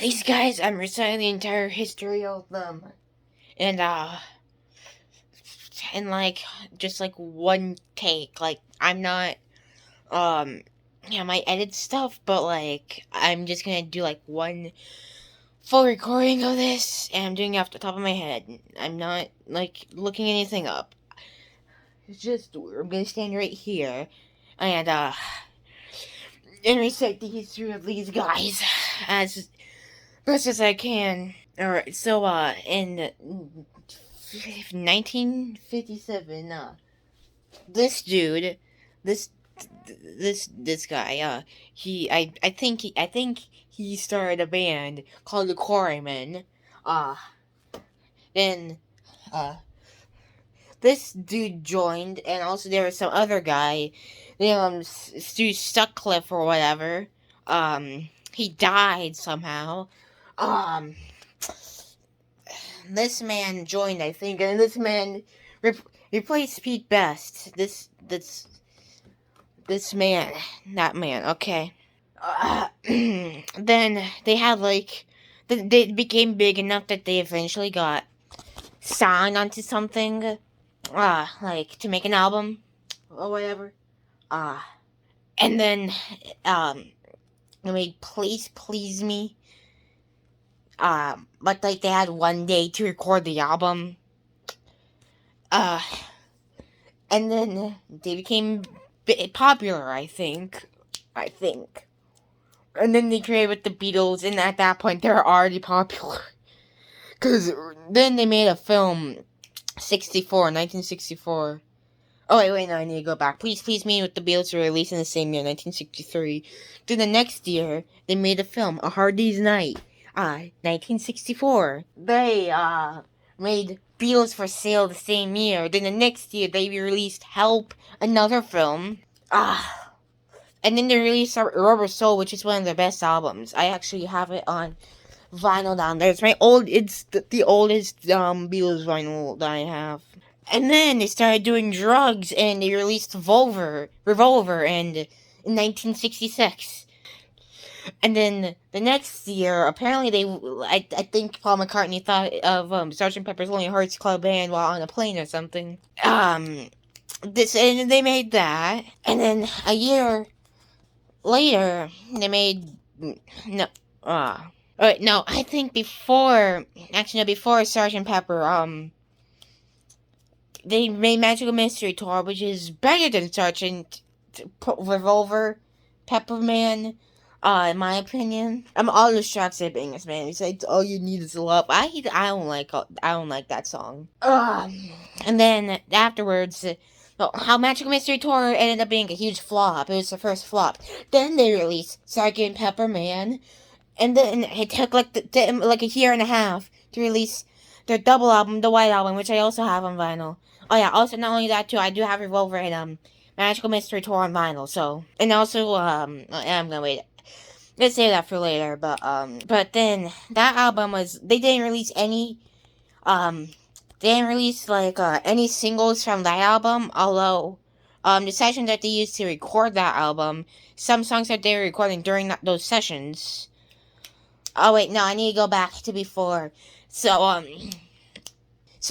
These guys, I'm reciting the entire history of them. And, like, just, like, one take. Like, I'm not, I might edit stuff, but, like, I'm just gonna do, like, one full recording of this, and I'm doing it off the top of my head. I'm not, like, looking anything up. It's just, I'm gonna stand right here, and recite the history of these guys as best as I can. Alright, so, in 1957, this dude, this, this guy, I think he started a band called the Quarrymen. Then, uh, this dude joined, and also there was some other guy, Stu Sutcliffe or whatever. He died somehow. This man joined, I think, and this man replaced Pete Best. This man, that man. Okay. Then they had they became big enough that they eventually got signed onto something, like to make an album or whatever. And then they made Please Me. But like they had one day to record the album. And then they became popular, I think. And then they created with the Beatles, and at that point they were already popular. Cause then they made a film, 1964. Oh wait, no, I need to go back. Please Me with the Beatles were released in the same year, 1963. Then the next year, they made a film, A Hard Day's Night, 1964. They, made Beatles for Sale the same year. Then the next year, they released Help, another film. And then they released Rubber Soul, which is one of their best albums. I actually have it on vinyl down there. It's the oldest, Beatles vinyl that I have. And then they started doing drugs, and they released Revolver, and in 1966. And then the next year, apparently I think Paul McCartney thought of Sgt. Pepper's Lonely Hearts Club Band while on a plane or something. And they made that, and then a year later they made I think before Sgt. Pepper, they made Magical Mystery Tour, which is better than Sgt. Revolver, Pepperman, in my opinion. All the tracks are bangers, man. It's like, all you need is love. I don't like that song. And then afterwards, how Magical Mystery Tour ended up being a huge flop. It was the first flop. Then they released Sgt. Pepperman, and then it took like a year and a half to release their double album, the White Album, which I also have on vinyl. Oh yeah, also not only that too, I do have Revolver and Magical Mystery Tour on vinyl. So, and also I'm gonna wait. Let's save that for later. But then that album they didn't release any any singles from that album. Although the session that they used to record that album, some songs that they were recording during those sessions. Oh wait, no, I need to go back to before. So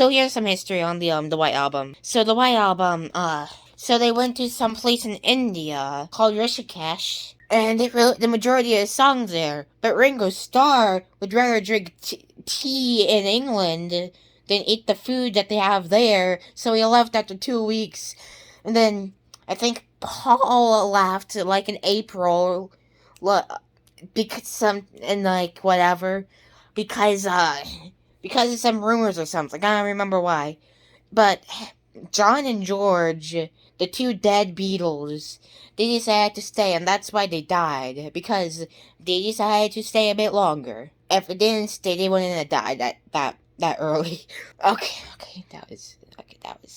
here's some history on the White Album. So the White Album, so they went to some place in India called Rishikesh, and they wrote the majority of the songs there. But Ringo Starr would rather drink tea in England than eat the food that they have there, so he left after 2 weeks. And then I think Paul left like in April, because because of some rumors or something. I don't remember why. But John and George, the two dead Beatles, they decided to stay, and that's why they died. Because they decided to stay a bit longer. If they didn't stay, they wouldn't have died that early. Okay, that was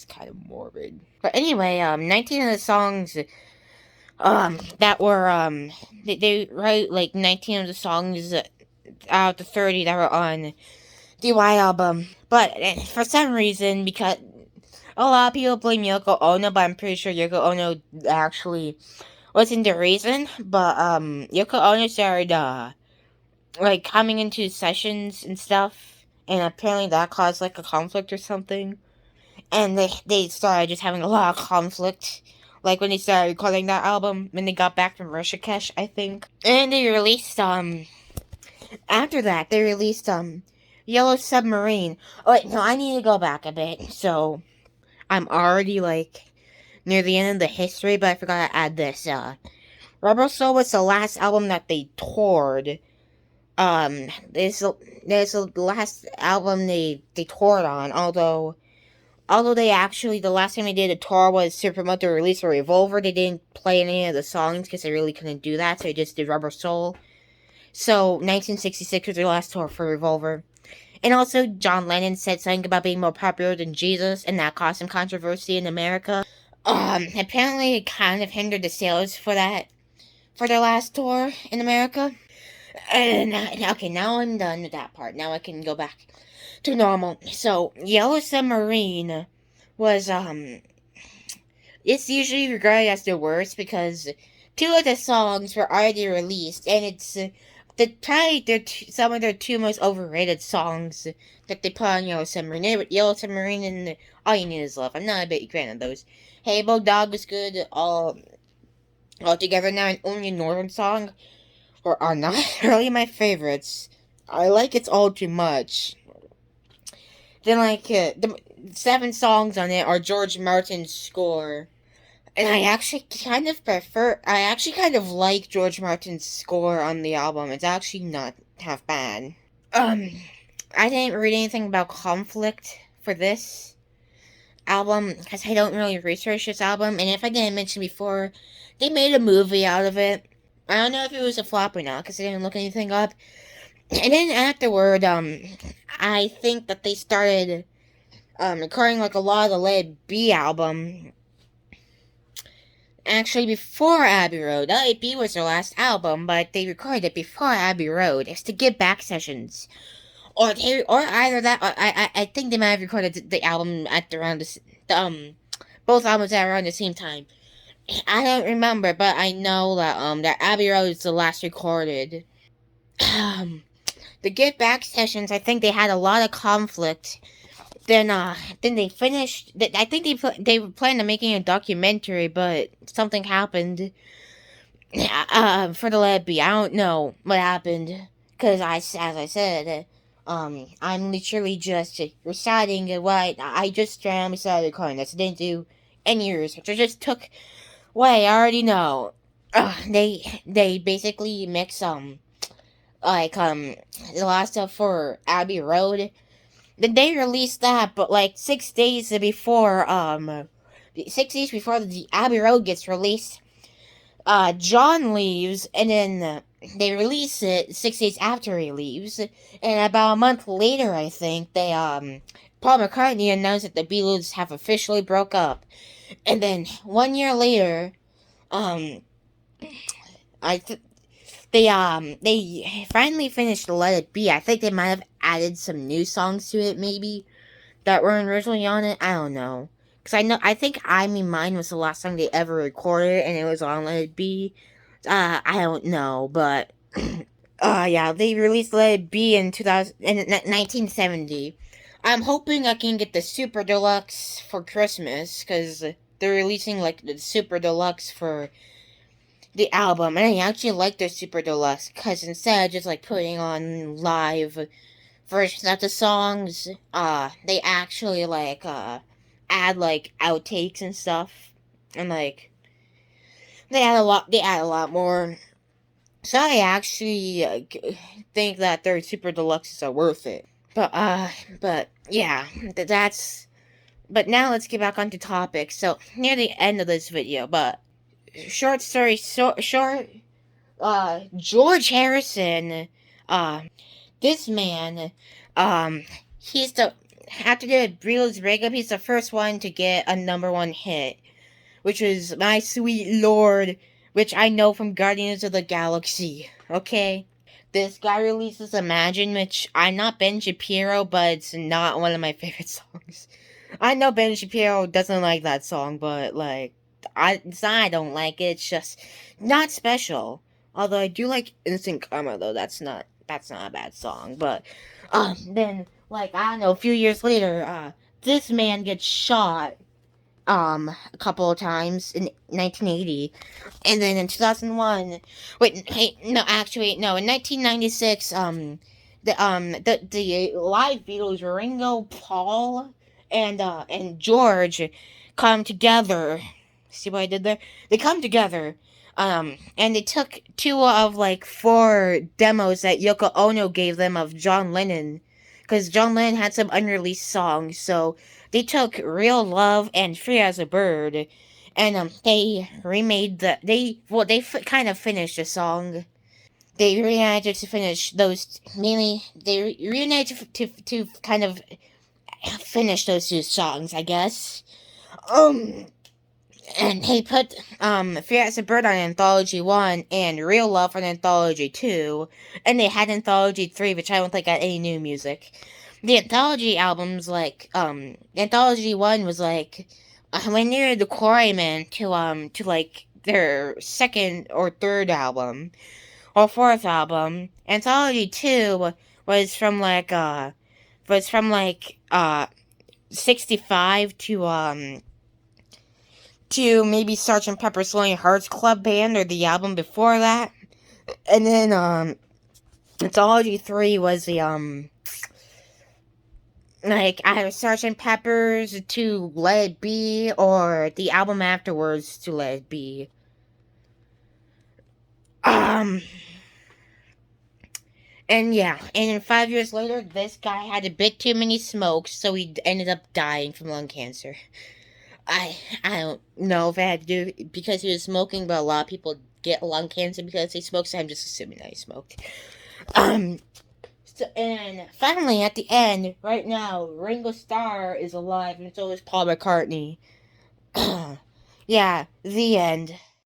kind of morbid. But anyway, 19 of the songs, that were, they wrote, like, 19 of the songs out of the 30 that were on the White Album. But for some reason, because a lot of people blame Yoko Ono, but I'm pretty sure Yoko Ono actually wasn't the reason. But Yoko Ono started like coming into sessions and stuff, and apparently that caused like a conflict or something. And they started just having a lot of conflict, like when they started recording that album when they got back from Rishikesh, I think. And they released after that they released Yellow Submarine. Oh wait, no, I need to go back a bit. So I'm already like near the end of the history, but I forgot to add this. Rubber Soul was the last album that they toured. There's the last album they toured on. Although they actually, the last time they did a tour was to promote the release of Revolver. They didn't play any of the songs because they really couldn't do that, so they just did Rubber Soul. So 1966 was their last tour for Revolver. And also, John Lennon said something about being more popular than Jesus, and that caused some controversy in America. Apparently it kind of hindered the sales for their last tour in America. And okay, now I'm done with that part. Now I can go back to normal. So, Yellow Submarine was it's usually regarded as the worst because two of the songs were already released, and it's some of their two most overrated songs that they put on Yellow Submarine. Yellow Submarine and All You Need Is Love. I'm not a big fan of those. Hey Dog was good. All together now, and only a Northern song are not really my favorites. I like It's All Too Much. Then the 7 songs on it are George Martin's score. And I actually kind of like George Martin's score on the album. It's actually not half bad. I didn't read anything about conflict for this album because I don't really research this album. And if I didn't mention before, they made a movie out of it. I don't know if it was a flop or not because I didn't look anything up. And then afterward, I think that they started recording like a lot of the Let It Be album. Actually, before Abbey Road. Let It Be was their last album, but they recorded it before Abbey Road. It's to give back sessions. Or either that, or I think they might have recorded the album at around both albums at around the same time. I don't remember, but I know that Abbey Road is the last recorded. The Get Back sessions, I think they had a lot of conflict. Then they finished. I think they were planning on making a documentary, but something happened. For the Let It Be, I don't know what happened because as I said, I'm literally just reciting what I just randomly started recording this. I didn't do any research. I just took what I already know. They basically mix the last stuff for Abbey Road. Then they released that, but like 6 days before the Abbey Road gets released, John leaves, and then they release it 6 days after he leaves, and about a month later, I think Paul McCartney announced that the Beatles have officially broke up, and then 1 year later, I th- they finally finished Let It Be. I think they might have added some new songs to it, maybe, that weren't originally on it. I don't know. Because I think I Mean Mine was the last song they ever recorded, and it was on Let It Be. I don't know, but, yeah, they released Let It Be in 1970. I'm hoping I can get the Super Deluxe for Christmas, because they're releasing, like, the Super Deluxe for the album, and I actually like their Super Deluxe, because instead of just, like, putting on live versions of the songs, they actually, add, outtakes and stuff, and, they add a lot more, so I actually think that their Super Deluxes are worth it, but, yeah, but now let's get back onto topics. So, near the end of this video, but, short story short, George Harrison, this man, he's after the Beatles breakup, he's the first one to get a #1 hit, which was My Sweet Lord, which I know from Guardians of the Galaxy, okay? This guy releases Imagine, which I'm not Ben Shapiro, but it's not one of my favorite songs. I know Ben Shapiro doesn't like that song, but, it's not I don't like it, it's just not special. Although I do like Instant Karma, though, that's not That's not a bad song. But then like I don't know, a few years later, this man gets shot a couple of times in 1980, and then in 2001, in 1996, the live Beatles, Ringo, Paul, and George come together. See what I did there? They come together, and they took two of like four demos that Yoko Ono gave them of John Lennon, because John Lennon had some unreleased songs, so they took Real Love and Free as a Bird, and they remade kind of finished the song. They reunited to finish those, mainly they reunited to kind of finish those two songs, I guess. Um, and he put Free as a Bird on Anthology 1 and Real Love on Anthology 2, and they had Anthology 3, which I don't think had any new music. The Anthology albums, like, Anthology 1 was like, when near the Quarrymen to like, their second or third album, or fourth album. Anthology 2 was from like, 65 to maybe Sergeant Pepper's Lonely Hearts Club Band or the album before that. And then Anthology 3 was the like either Sergeant Pepper's to Let It Be or the album afterwards to Let It Be. Um and yeah, and then 5 years later this guy had a bit too many smokes, so he ended up dying from lung cancer. I don't know if it had to do because he was smoking, but a lot of people get lung cancer because they smoke, so I'm just assuming that he smoked. Um, and finally, at the end, right now, Ringo Starr is alive, and so is Paul McCartney. Yeah, the end.